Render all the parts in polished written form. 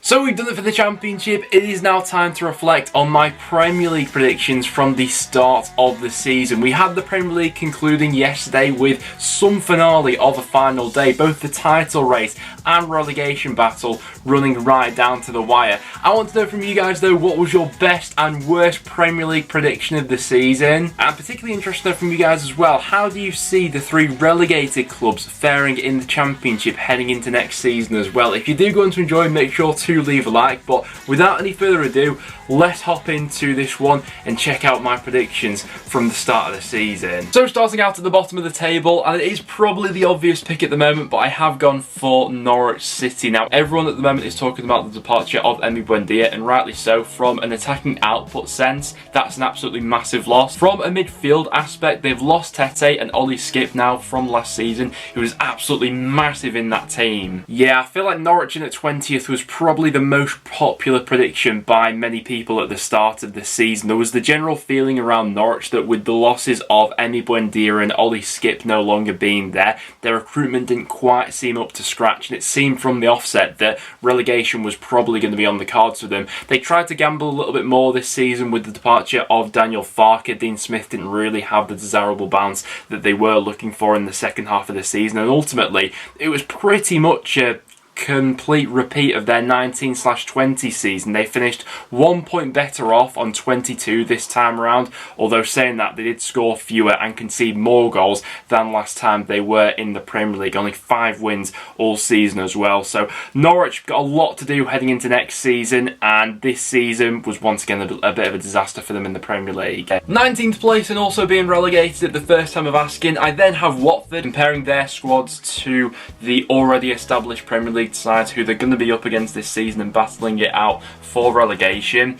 So we've done it for the Championship. It is now time to reflect on my Premier League predictions from the start of the season. We had the Premier League concluding yesterday with some finale of a final day, both the title race and relegation battle running right down to the wire. I want to know from you guys though, what was your best and worst Premier League prediction of the season? And particularly interested to know from you guys as well, how do you see the three relegated clubs faring in the Championship heading into next season as well? If you do go on to enjoy, make sure to leave a like, but without any further ado, let's hop into this one and check out my predictions from the start of the season. So starting out at the bottom of the table, and it is probably the obvious pick at the moment, but I have gone for Norwich City. Now everyone at the moment is talking about the departure of Emi Buendia, and rightly so. From an attacking output sense, that's an absolutely massive loss. From a midfield aspect, they've lost Tete and Ollie Skip now from last season, who was absolutely massive in that team. Yeah, I feel like Norwich in at 20th was probably the most popular prediction by many people at the start of the season. There was the general feeling around Norwich that with the losses of Emi Buendia and Ollie Skip no longer being there, their recruitment didn't quite seem up to scratch, and it seemed from the offset that relegation was probably going to be on the cards for them. They tried to gamble a little bit more this season with the departure of Daniel Farke. Dean Smith didn't really have the desirable bounce that they were looking for in the second half of the season, and ultimately it was pretty much a complete repeat of their 19/20 season. They finished 1 point better off on 22 this time around, although saying that, they did score fewer and concede more goals than last time they were in the Premier League. Only 5 wins all season as well. So Norwich got a lot to do heading into next season, and this season was once again a bit of a disaster for them in the Premier League. 19th place and also being relegated at the first time of asking. I then have Watford, comparing their squads to the already established Premier League sides who they're going to be up against this season and battling it out for relegation.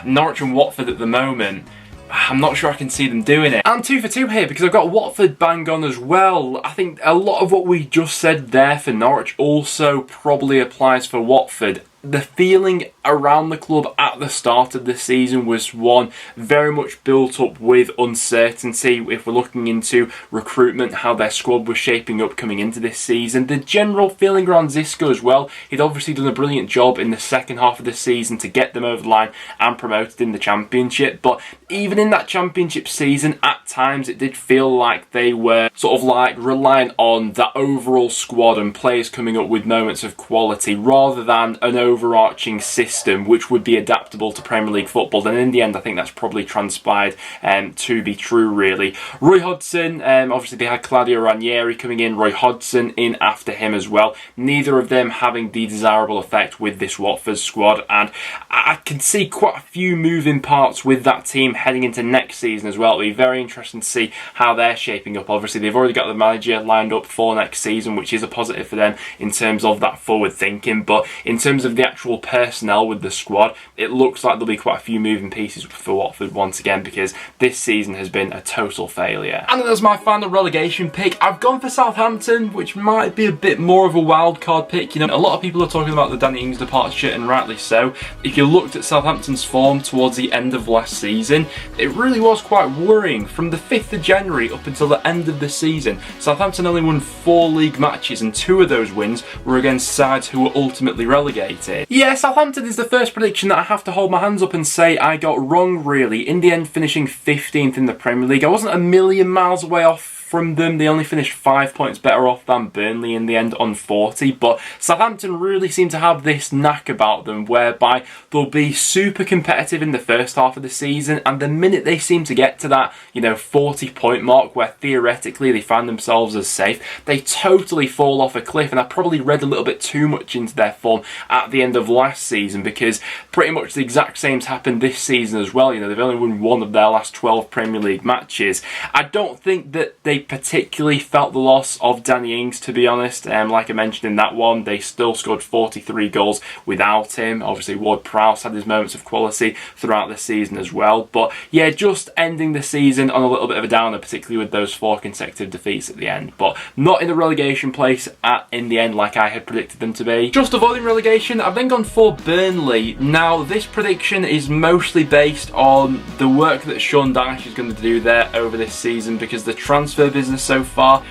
Norwich and Watford at the moment, I'm not sure I can see them doing it. I'm 2 for 2 here because I've got Watford bang on as well. I think a lot of what we just said there for Norwich also probably applies for Watford. The feeling around the club at the start of the season was one very much built up with uncertainty. If we're looking into recruitment, how their squad was shaping up coming into this season, the general feeling around Xisco as well. He'd obviously done a brilliant job in the second half of the season to get them over the line and promoted in the Championship, but even in that Championship season, at times it did feel like they were sort of like relying on that overall squad and players coming up with moments of quality rather than an overarching system which would be adaptable to Premier League football. And in the end, I think that's probably transpired to be true, really. Roy Hodgson, obviously they had Claudio Ranieri coming in, Roy Hodgson in after him as well. Neither of them having the desirable effect with this Watford squad, and I can see quite a few moving parts with that team heading into next season as well. It'll be very interesting to see how they're shaping up. Obviously they've already got the manager lined up for next season, which is a positive for them in terms of that forward thinking, but in terms of the actual personnel with the squad, it looks like there'll be quite a few moving pieces for Watford once again, because this season has been a total failure. And as my final relegation pick, I've gone for Southampton, which might be a bit more of a wild card pick. You know, a lot of people are talking about the Danny Ings departure, and rightly so. If you looked at Southampton's form towards the end of last season, it really was quite worrying. From the 5th of January up until the end of the season, Southampton only won 4 league matches, and 2 of those wins were against sides who were ultimately relegated. Yeah, Southampton is the first prediction that I have to hold my hands up and say I got wrong, really. In the end, finishing 15th in the Premier League. I wasn't a million miles away off from them. They only finished 5 points better off than Burnley in the end on 40, but Southampton really seem to have this knack about them whereby they'll be super competitive in the first half of the season, and the minute they seem to get to that, 40 point mark where theoretically they find themselves as safe, they totally fall off a cliff. And I probably read a little bit too much into their form at the end of last season, because pretty much the exact same's happened this season as well. They've only won 1 of their last 12 Premier League matches. I don't think that they particularly felt the loss of Danny Ings, to be honest. Like I mentioned in that one, they still scored 43 goals without him. Obviously Ward-Prowse had his moments of quality throughout the season as well, but yeah, just ending the season on a little bit of a downer, particularly with those 4 consecutive defeats at the end, but not in the relegation place in the end like I had predicted them to be. Just avoiding relegation, I've then gone for Burnley. Now this prediction is mostly based on the work that Sean Dyche is going to do there over this season, because the transfer business so far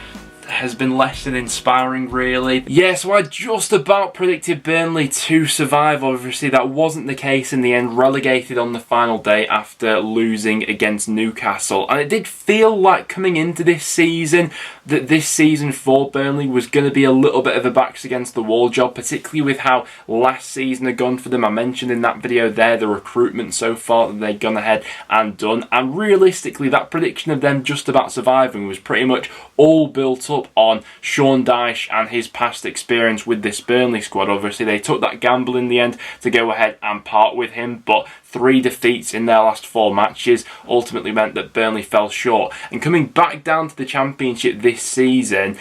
has been less than inspiring, really. Yeah, so I just about predicted Burnley to survive. Obviously, that wasn't the case in the end. Relegated on the final day after losing against Newcastle. And it did feel like coming into this season that this season for Burnley was going to be a little bit of a backs against the wall job, particularly with how last season had gone for them. I mentioned in that video there the recruitment so far that they'd gone ahead and done. And realistically, that prediction of them just about surviving was pretty much all built up on Sean Dyche and his past experience with this Burnley squad. Obviously, they took that gamble in the end to go ahead and part with him, but 3 defeats in their last 4 matches ultimately meant that Burnley fell short. And coming back down to the Championship this season,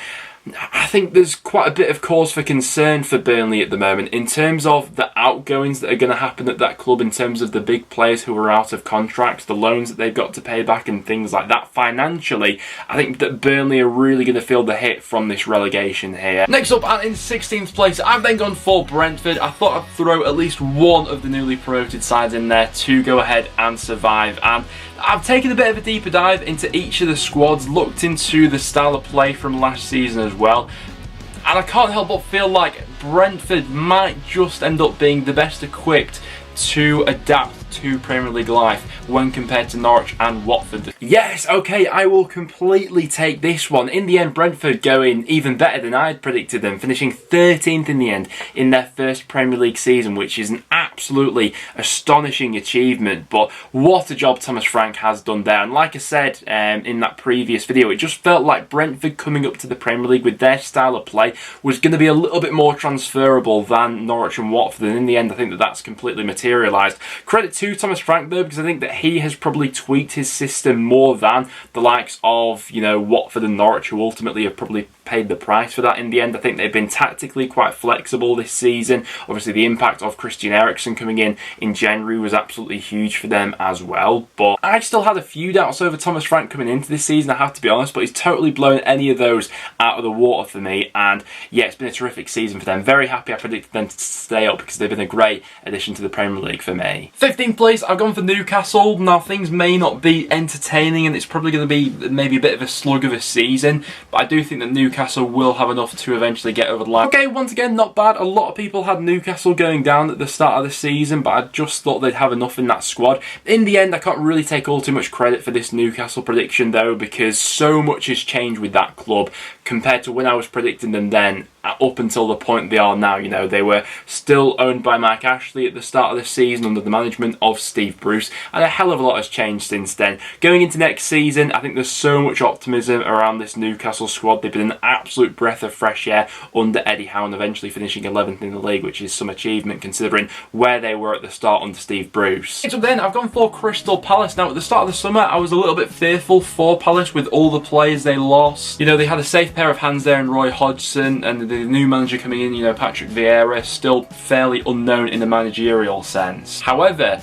I think there's quite a bit of cause for concern for Burnley at the moment in terms of the outgoings that are going to happen at that club, in terms of the big players who are out of contracts, the loans that they've got to pay back and things like that. Financially, I think that Burnley are really going to feel the hit from this relegation here. Next up, and in 16th place, I've then gone for Brentford. I thought I'd throw at least one of the newly promoted sides in there to go ahead and survive, and I've taken a bit of a deeper dive into each of the squads, looked into the style of play from last season as well, and I can't help but feel like Brentford might just end up being the best equipped to adapt to Premier League life when compared to Norwich and Watford. Yes, okay, I will completely take this one. In the end, Brentford going even better than I had predicted them, finishing 13th in the end in their first Premier League season, which is an absolutely astonishing achievement. But what a job Thomas Frank has done there. And like I said in that previous video, it just felt like Brentford coming up to the Premier League with their style of play was going to be a little bit more transferable than Norwich and Watford. And in the end, I think that that's completely materialised. Credit to Thomas Frank though, because I think that he has probably tweaked his system more than the likes of, you know, Watford and Norwich, who ultimately have probably paid the price for that in the end. I think they've been tactically quite flexible this season. Obviously, the impact of Christian Eriksen coming in January was absolutely huge for them as well. But I still had a few doubts over Thomas Frank coming into this season, I have to be honest, but he's totally blown any of those out of the water for me. And yeah, it's been a terrific season for them. Very happy I predicted them to stay up because they've been a great addition to the Premier League for me. 15th place, I've gone for Newcastle. Now, things may not be entertaining and it's probably going to be maybe a bit of a slug of a season, but I do think that Newcastle will have enough to eventually get over the line. Okay, once again, not bad. A lot of people had Newcastle going down at the start of the season, but I just thought they'd have enough in that squad. In the end, I can't really take all too much credit for this Newcastle prediction though, because so much has changed with that club compared to when I was predicting them then up until the point they are now. You know, they were still owned by Mike Ashley at the start of the season under the management of Steve Bruce, and a hell of a lot has changed since then. Going into next season, I think there's so much optimism around this Newcastle squad. They've been an absolute breath of fresh air under Eddie Howe, and eventually finishing 11th in the league, which is some achievement considering where they were at the start under Steve Bruce. So then I've gone for Crystal Palace. Now, at the start of the summer, I was a little bit fearful for Palace with all the players they lost. You know, they had a safe pair of hands there in Roy Hodgson, and the new manager coming in, you know, Patrick Vieira, still fairly unknown in the managerial sense. However,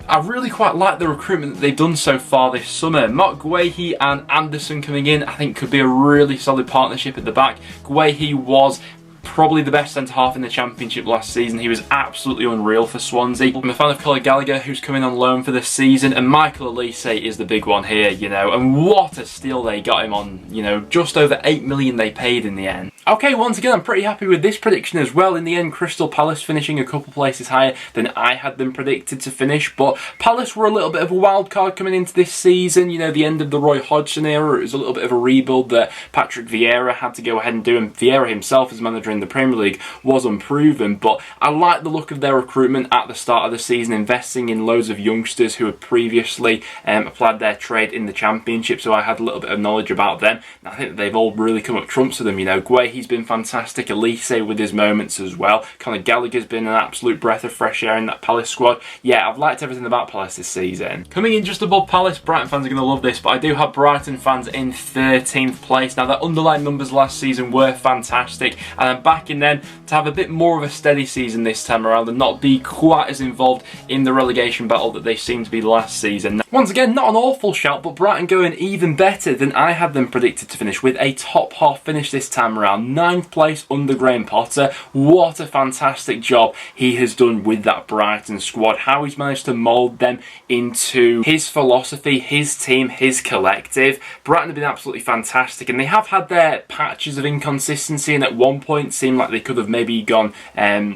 I really quite like the recruitment that they've done so far this summer. Mark Guehi and Anderson coming in, I think could be a really solid partnership at the back. Guehi was probably the best centre-half in the Championship last season. He was absolutely unreal for Swansea. I'm a fan of Conor Gallagher, who's coming on loan for this season, and Michael Elise is the big one here, you know, and what a steal they got him on, you know, just over 8 million they paid in the end. Okay, once again, I'm pretty happy with this prediction as well. In the end, Crystal Palace finishing a couple places higher than I had them predicted to finish, but Palace were a little bit of a wild card coming into this season. You know, the end of the Roy Hodgson era, it was a little bit of a rebuild that Patrick Vieira had to go ahead and do, and Vieira himself as manager in the Premier League was unproven, but I like the look of their recruitment at the start of the season, investing in loads of youngsters who had previously applied their trade in the Championship, so I had a little bit of knowledge about them. And I think that they've all really come up trumps with them. You know, Guehi's been fantastic, Elise with his moments as well. Conor Gallagher's been an absolute breath of fresh air in that Palace squad. Yeah, I've liked everything about Palace this season. Coming in just above Palace, Brighton fans are going to love this, but I do have Brighton fans in 13th place. Now, their underlying numbers last season were fantastic, and I'm backing them to have a bit more of a steady season this time around and not be quite as involved in the relegation battle that they seemed to be last season. Once again, not an awful shout, but Brighton going even better than I had them predicted to finish, with a top half finish this time around. 9th place under Graham Potter. What a fantastic job he has done with that Brighton squad. How he's managed to mould them into his philosophy, his team, his collective. Brighton have been absolutely fantastic, and they have had their patches of inconsistency, and at one point seemed like they could have maybe gone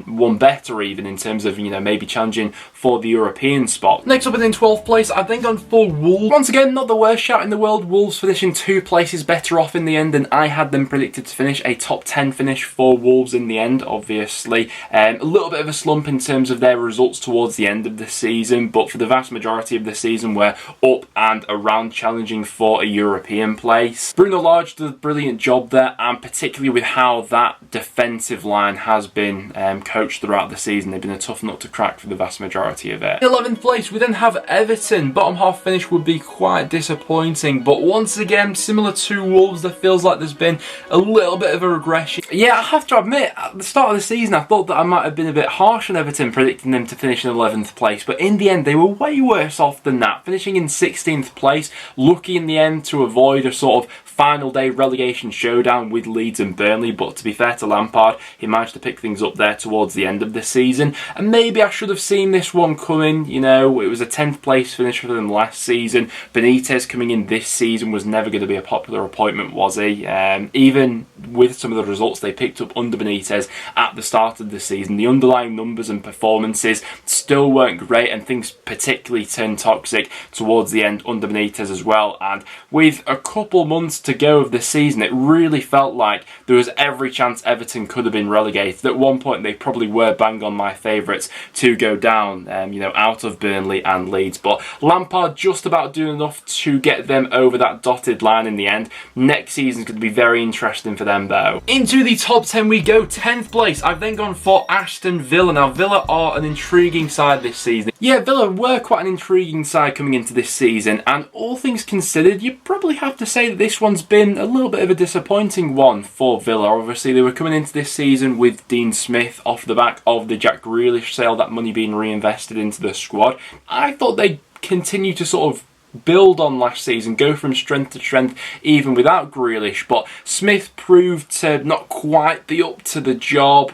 one better even in terms of, you know, maybe challenging for the European spot. Next up in 12th place, I've then gone for Wolves. Once again, not the worst shout in the world. Wolves finishing 2 places better off in the end than I had them predicted to finish. A top 10 finish for Wolves in the end, obviously. A little bit of a slump in terms of their results towards the end of the season, but for the vast majority of the season we're up and around challenging for a European place. Bruno Lage did a brilliant job there, and particularly with how that defensive line has been coached throughout the season. They've been a tough nut to crack for the vast majority of it. In 11th place, we then have Everton. Bottom half finish would be quite disappointing, but once again, similar to Wolves, there feels like there's been a little bit of a regression. Yeah, I have to admit, at the start of the season, I thought that I might have been a bit harsh on Everton, predicting them to finish in 11th place, but in the end, they were way worse off than that, finishing in 16th place, lucky in the end to avoid a sort of final day relegation showdown with Leeds and Burnley. But to be fair to Lampard, he managed to pick things up there towards the end of the season, and maybe I should have seen this one coming. You know, it was a 10th place finish for them last season. Benitez coming in this season was never going to be a popular appointment, was he? Even with some of the results they picked up under Benitez at the start of the season, the underlying numbers and performances still weren't great, and things particularly turned toxic towards the end under Benitez as well. And with a couple months to go of the season, it really felt like there was every chance Everton could have been relegated. At one point, they probably were bang on my favourites to go down, you know, out of Burnley and Leeds. But Lampard just about doing enough to get them over that dotted line in the end. Next season's going to be very interesting for them, though. Into the top 10 we go. 10th place, I've then gone for Aston Villa. Now, Villa are an intriguing side this season. Yeah, Villa were quite an intriguing side coming into this season, and all things considered, you probably have to say that this one's been a little bit of a disappointing one for Villa. Obviously, they were coming into this season with Dean Smith off the back of the Jack Grealish sale, that money being reinvested into the squad. I thought they'd continue to sort of build on last season, go from strength to strength even without Grealish, but Smith proved to not quite be up to the job.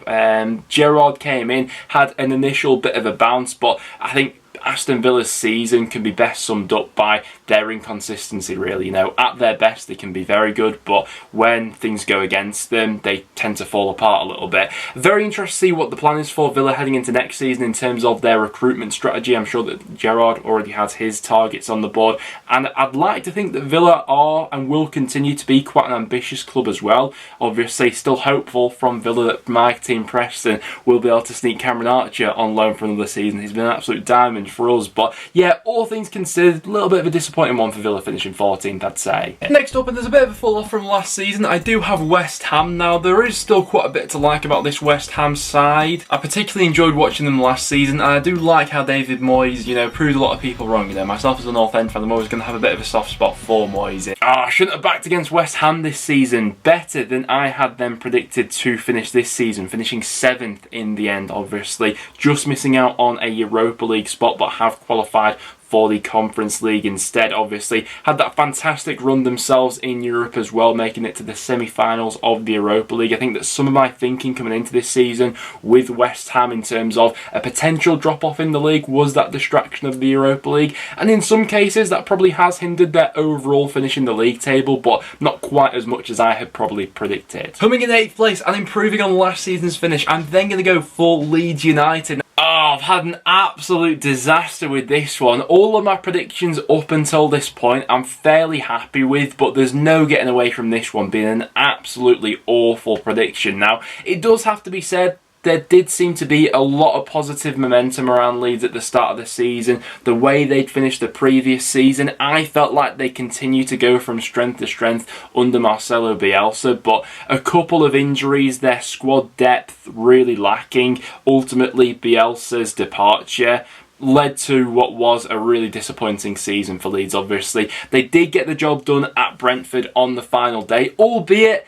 Gerrard came in, had an initial bit of a bounce, but I think Aston Villa's season can be best summed up by their inconsistency, really. You know, at their best, they can be very good, but when things go against them, they tend to fall apart a little bit. Very interested to see what the plan is for Villa heading into next season in terms of their recruitment strategy. I'm sure that Gerrard already has his targets on the board, and I'd like to think that Villa are and will continue to be quite an ambitious club as well. Obviously, still hopeful from Villa that my team Preston will be able to sneak Cameron Archer on loan for another season. He's been an absolute diamond for us, but yeah, all things considered, a little bit of a disappointing one for Villa, finishing 14th, I'd say. Next up, and there's a bit of a fall off from last season, I do have West Ham. Now, there is still quite a bit to like about this West Ham side. I particularly enjoyed watching them last season, and I do like how David Moyes, you know, proved a lot of people wrong. You know, myself as a North End fan, I'm always going to have a bit of a soft spot for Moyes. I shouldn't have backed against West Ham this season. Better than I had them predicted to finish this season, finishing 7th in the end, obviously. Just missing out on a Europa League spot, but have qualified for the Conference League instead. Obviously had that fantastic run themselves in Europe as well, making it to the semi-finals of the Europa League. I think that some of my thinking coming into this season with West Ham in terms of a potential drop-off in the league was that distraction of the Europa League, and in some cases that probably has hindered their overall finish in the league table, but not quite as much as I had probably predicted. Coming in 8th place and improving on last season's finish, I'm then going to go for Leeds United. I've had an absolute disaster with this one. All of my predictions up until this point I'm fairly happy with, but there's no getting away from this one being an absolutely awful prediction. Now, it does have to be said, there did seem to be a lot of positive momentum around Leeds at the start of the season. The way they'd finished the previous season, I felt like they continued to go from strength to strength under Marcelo Bielsa, but a couple of injuries, their squad depth really lacking. Ultimately, Bielsa's departure led to what was a really disappointing season for Leeds, obviously. They did get the job done at Brentford on the final day, albeit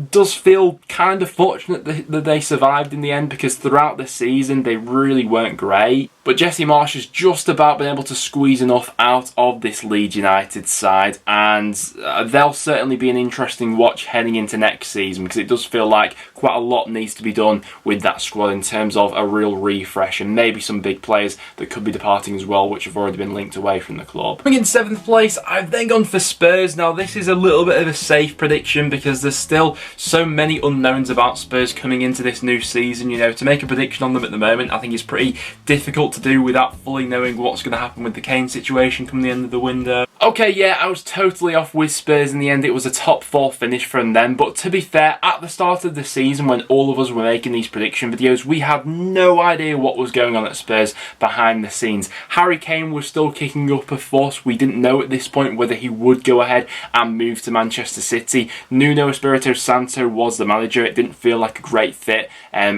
does feel kind of fortunate that they survived in the end, because throughout the season they really weren't great. But Jesse Marsch has just about been able to squeeze enough out of this Leeds United side, and they'll certainly be an interesting watch heading into next season, because it does feel like quite a lot needs to be done with that squad in terms of a real refresh, and maybe some big players that could be departing as well, which have already been linked away from the club. Coming in 7th place, I've then gone for Spurs. Now this is a little bit of a safe prediction because there's still so many unknowns about Spurs coming into this new season. You know, to make a prediction on them at the moment I think is pretty difficult to do without fully knowing what's going to happen with the Kane situation come the end of the window. Okay, yeah, I was totally off with Spurs in the end. It was a top 4 finish from them, but to be fair, at the start of the season when all of us were making these prediction videos, we had no idea what was going on at Spurs behind the scenes. Harry Kane was still kicking up a fuss. We didn't know at this point whether he would go ahead and move to Manchester City. Nuno Espirito Santo was the manager. It didn't feel like a great fit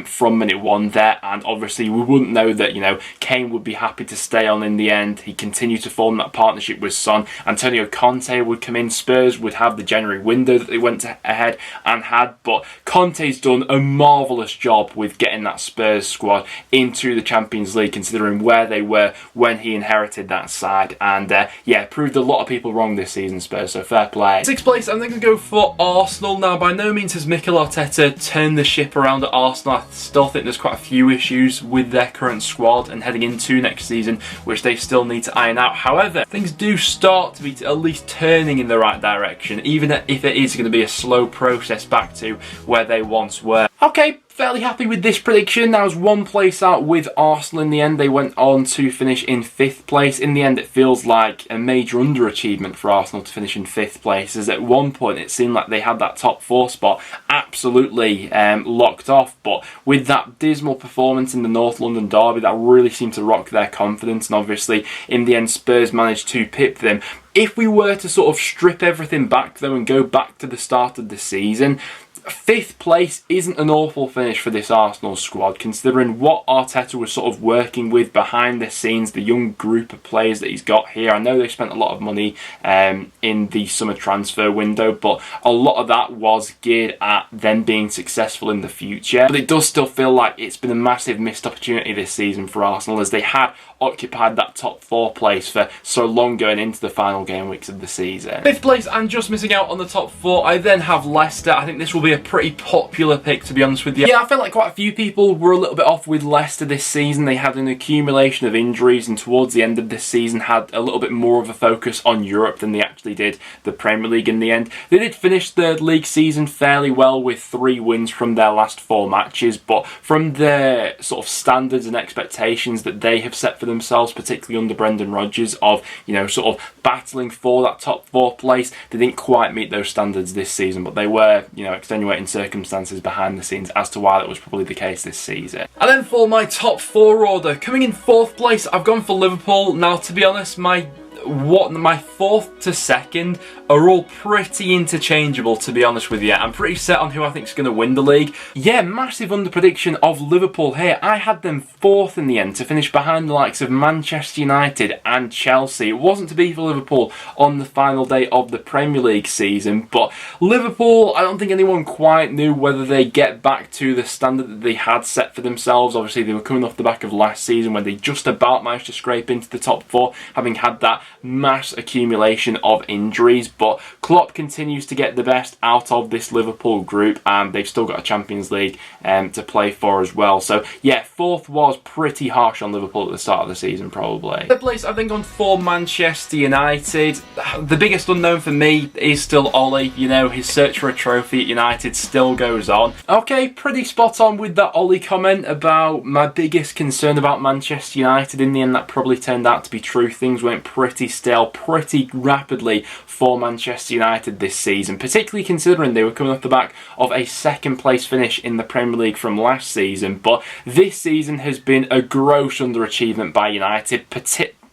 from minute one there, and obviously we wouldn't know that, you know, Kane would be happy to stay on in the end. He continued to form that partnership with Son. Antonio Conte would come in. Spurs would have the January window that they went ahead and had, but Conte's done a marvellous job with getting that Spurs squad into the Champions League, considering where they were when he inherited that side, and yeah, proved a lot of people wrong this season, Spurs, so fair play. 6th place, I'm then going to go for Arsenal. Now, by no means has Mikel Arteta turned the ship around at Arsenal. I still think there's quite a few issues with their current squad and heading into next season, which they still need to iron out. However, things do start to be at least turning in the right direction, even if it is going to be a slow process back to where they once were. Okay, fairly happy with this prediction. I was 1 place out with Arsenal in the end. They went on to finish in 5th place. In the end, it feels like a major underachievement for Arsenal to finish in 5th place, as at one point it seemed like they had that top 4 spot absolutely locked off, but with that dismal performance in the North London derby, that really seemed to rock their confidence, and obviously in the end Spurs managed to pip them. If we were to sort of strip everything back though and go back to the start of the season, 5th place isn't an awful finish for this Arsenal squad, considering what Arteta was sort of working with behind the scenes, the young group of players that he's got here. I know they spent a lot of money in the summer transfer window, but a lot of that was geared at them being successful in the future. But it does still feel like it's been a massive missed opportunity this season for Arsenal, as they had occupied that top 4 place for so long going into the final game weeks of the season. 5th place and just missing out on the top 4, I then have Leicester. I think this will be a pretty popular pick, to be honest with you. Yeah, I feel like quite a few people were a little bit off with Leicester this season. They had an accumulation of injuries, and towards the end of this season had a little bit more of a focus on Europe than they actually did the Premier League in the end. They did finish the league season fairly well with 3 wins from their last 4 matches, but from the sort of standards and expectations that they have set for themselves, particularly under Brendan Rodgers, of, you know, sort of battling for that top 4 place, they didn't quite meet those standards this season, but they were, you know, extenuating circumstances behind the scenes as to why that was probably the case this season. And then for my top 4 order, coming in 4th place, I've gone for Liverpool. Now, to be honest, my 4th to 2nd are all pretty interchangeable, to be honest with you. I'm pretty set on who I think is going to win the league. Yeah, massive underprediction of Liverpool here. I had them 4th in the end to finish behind the likes of Manchester United and Chelsea. It wasn't to be for Liverpool on the final day of the Premier League season, but Liverpool, I don't think anyone quite knew whether they get back to the standard that they had set for themselves. Obviously, they were coming off the back of last season when they just about managed to scrape into the top 4, having had that mass accumulation of injuries, but Klopp continues to get the best out of this Liverpool group, and they've still got a Champions League to play for as well. So yeah, 4th was pretty harsh on Liverpool at the start of the season, probably. The place I think on for Manchester United, the biggest unknown for me is still Ollie. You know, his search for a trophy at United still goes on. Okay, pretty spot on with that Ollie comment about my biggest concern about Manchester United. In the end, that probably turned out to be true. Things went pretty stale pretty rapidly for Manchester United this season, particularly considering they were coming off the back of a 2nd place finish in the Premier League from last season. But this season has been a gross underachievement by United,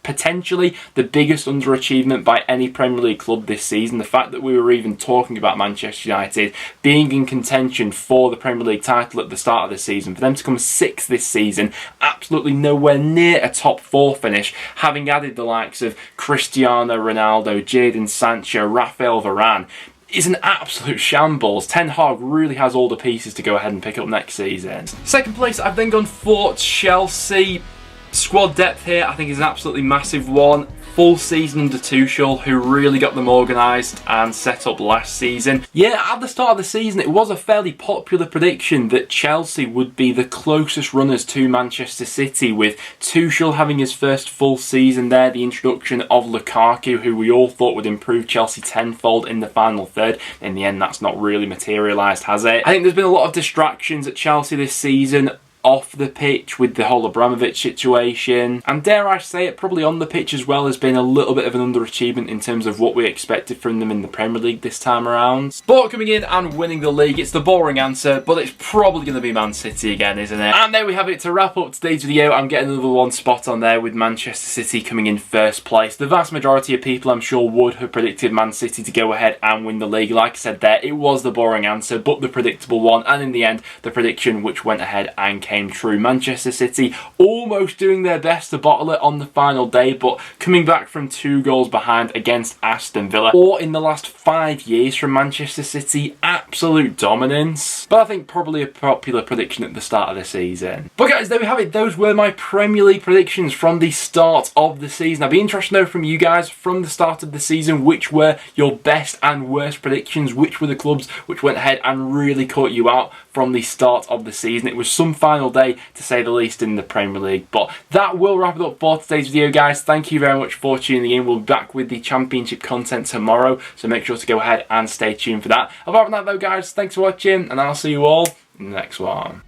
potentially the biggest underachievement by any Premier League club this season. The fact that we were even talking about Manchester United being in contention for the Premier League title at the start of the season, for them to come 6th this season, absolutely nowhere near a top 4 finish, having added the likes of Cristiano Ronaldo, Jadon Sancho, Rafael Varane, is an absolute shambles. Ten Hag really has all the pieces to go ahead and pick up next season. 2nd place, I've then gone for Chelsea. Squad depth here, I think, is an absolutely massive one. Full season under Tuchel, who really got them organised and set up last season. Yeah, at the start of the season, it was a fairly popular prediction that Chelsea would be the closest runners to Manchester City, with Tuchel having his first full season there, the introduction of Lukaku, who we all thought would improve Chelsea tenfold in the final third. In the end, that's not really materialised, has it? I think there's been a lot of distractions at Chelsea this season, off the pitch with the whole Abramovich situation, and dare I say it, probably on the pitch as well, has been a little bit of an underachievement in terms of what we expected from them in the Premier League this time around. But coming in and winning the league, it's the boring answer, but it's probably going to be Man City again, isn't it? And there we have it. To wrap up today's video, I'm getting another one spot on there with Manchester City coming in first place. The vast majority of people, I'm sure, would have predicted Man City to go ahead and win the league. Like I said there, it was the boring answer, but the predictable one, and in the end, the prediction which went ahead and came true. Manchester City almost doing their best to bottle it on the final day, but coming back from 2 goals behind against Aston Villa. Or in the last 5 years from Manchester City, absolute dominance. But I think probably a popular prediction at the start of the season. But guys, there we have it. Those were my Premier League predictions from the start of the season. I'd be interested to know from you guys from the start of the season, which were your best and worst predictions, which were the clubs which went ahead and really caught you out from the start of the season. It was some final day, to say the least, in the Premier League. But that will wrap it up for today's video, guys. Thank you very much for tuning in. We'll be back with the Championship content tomorrow, so make sure to go ahead and stay tuned for that. Apart from that though, guys, thanks for watching, and I'll see you all in the next one.